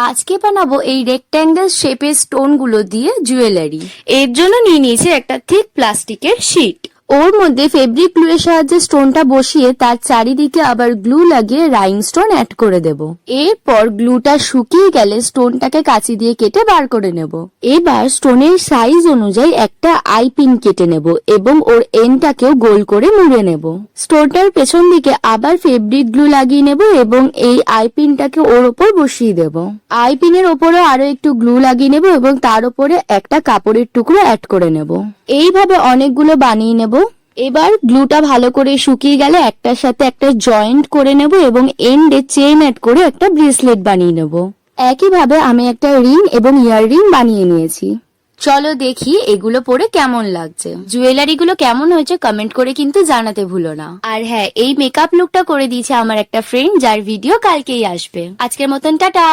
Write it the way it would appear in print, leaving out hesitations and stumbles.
আজকে বানাবো এই রেক্ট্যাঙ্গেল শেপের স্টোন গুলো দিয়ে জুয়েলারি। এর জন্য নিয়ে নিয়েছি একটা থিক প্লাস্টিকের শিট। ওর মধ্যে ফেব্রিক গ্লু এর সাহায্যে স্টোনটা বসিয়ে তার চারিদিকে আবার গ্লু লাগিয়ে রাইনস্টোন অ্যাড করে দেব। এরপর গ্লুটা শুকিয়ে গেলে স্টোনটাকে কাঁচি দিয়ে কেটে বার করে নেব। এবার স্টোনের সাইজ অনুযায়ী একটা আই পিন কেটে নেব এবং ওর এন্ডটাকেও গোল করে মুড়ে নেব। স্টোনটার পেছন দিকে আবার ফেব্রিক গ্লু লাগিয়ে নেব এবং এই আই পিনটাকে ওর ওপর বসিয়ে দেব। আই পিনের ওপরে আরো একটু গ্লু লাগিয়ে নেব এবং তার উপরে একটা কাপড়ের টুকরো অ্যাড করে নেব। এইভাবে অনেকগুলো বানিয়ে নেব। এবার গ্লুটা ভালো করে শুকিয়ে গেলে একটার সাথে একটা জয়েন্ট করে নেব এবং এন্ডে চেইন অ্যাড করে একটা ব্রেসলেট বানিয়ে নেব। একইভাবে আমি একটা রিং এবং ইয়াররিং বানিয়ে নিয়েছি। চলো দেখি এগুলো পরে কেমন লাগছে। জুয়েলারি গুলো কেমন হয়েছে কমেন্ট করে কিন্তু জানাতে ভুলো না। আর হ্যাঁ, এই মেকআপ লুকটা করে দিয়েছে আমার একটা ফ্রেন্ড, যার ভিডিও কালকেই আসবে। আজকের মতন টাটা।